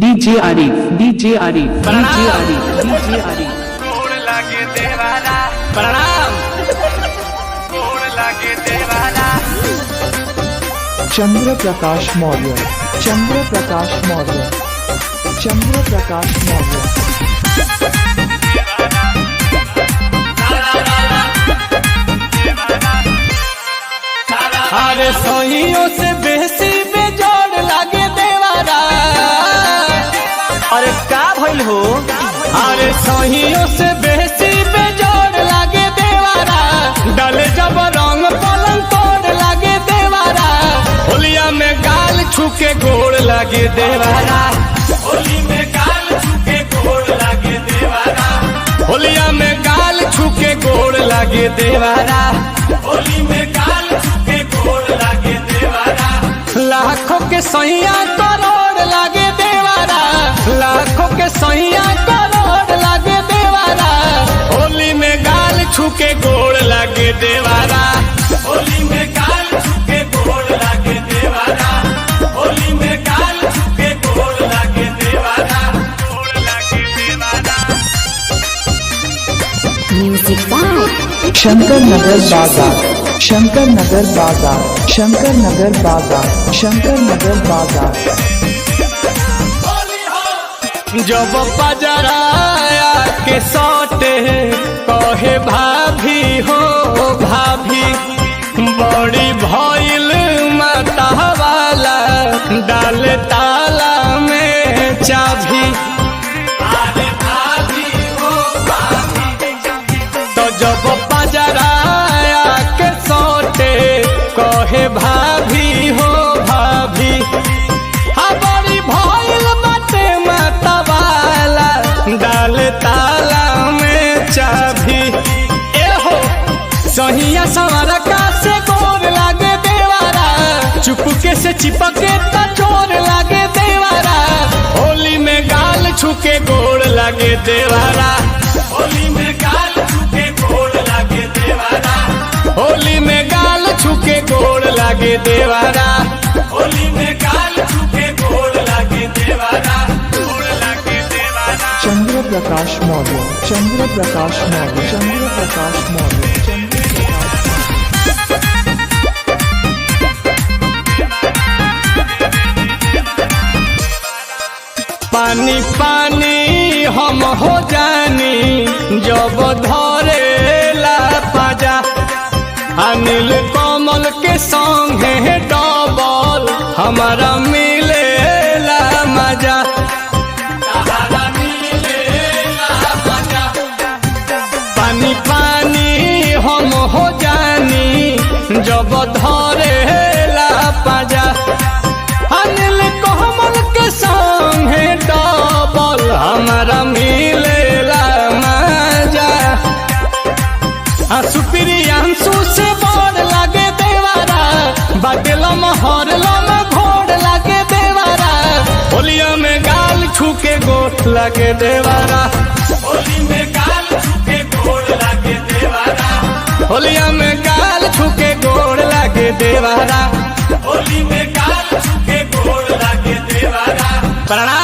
DJ Arif DJ Arif DJ Arif DJ Arif गोड़ लागे देवाला प्रणाम गोड़ लागे देवाला चंद्र प्रकाश मौर्य चंद्र प्रकाश मौर्य चंद्र प्रकाश मौर्य अरे सहियों से बेसी बेजोड़ लागे देवारा अरे का भइल हो अरे सहियों से बेसी बेजोड़ लागे देवारा डाले जब रंग पलंग तोड़ लागे देवारा होलिया में गाल छूके गोड़ लागे देवारा होली में गाल छूके गोड़ लागे देवारा होलिया में गाल छूके गोड़ लागे देवारा होली में गाल छूके गोड़ लागे देवारा लाखों के सैया करोड़ लागे देवारा लाखों के सैया करोड़ लागे देवारा होली में गाल छूके गोड़ लागे देवारा होली में गाल छूके गोड़ लागे देवारा होली में गाल छूके गोड़ लागे देवारा गोड़ लागे देवारा म्यूजिक बाय शंकर नगर बाजार शंकर नगर बाजार शंकर नगर बाजार शंकर नगर बाजार जब पजराया के सौटे कहे भाभी हो भाभी बड़ी भइल माता वाला डाल ताला में चाभी अरे भाभी हो भाभी तो जब पजराया के सौटे कहे भाभी हो भाभी बड़ी भइल बाटे माता वाला डाल ताला में चाभी ए हो सहिया सवारका से गोर लागे देवारा चुपके से चिपके त चोर लागे देवारा होली में गाल छूके गोड़ लागे देवारा होली में गाल छूके गोड़ लागे देवारा होली में गाल छूके गोड़ लागे देवारा होली में गाल छूके गोड़ लागे देवारा गोड़ लागे देवारा चंद्र प्रकाश मौर्य चंद्र प्रकाश मौर्य चंद्र प्रकाश मौर्य चंद्र प्रकाश पानी पानी हम हो जानी जब धरेला पाजा अनिल कमल के संगे डबल हमारा मिलेला मजा पानी पानी हम हो जानी जब धरेला पाजा अनिल कमल के संगे डबल हमारा मिलेला मजा सुप्रियांशु से बड़ लागे देवारा बादलम हरलम घोड़ लागे देवारा होलिया में गाल छूके गोट लागे देवारा होली में गाल छूके गोड़ लागे देवारा होलिया में गाल छूके गोड़ लागे देवारा होली में गाल छूके गोड़ लागे देवारा प्रणाम।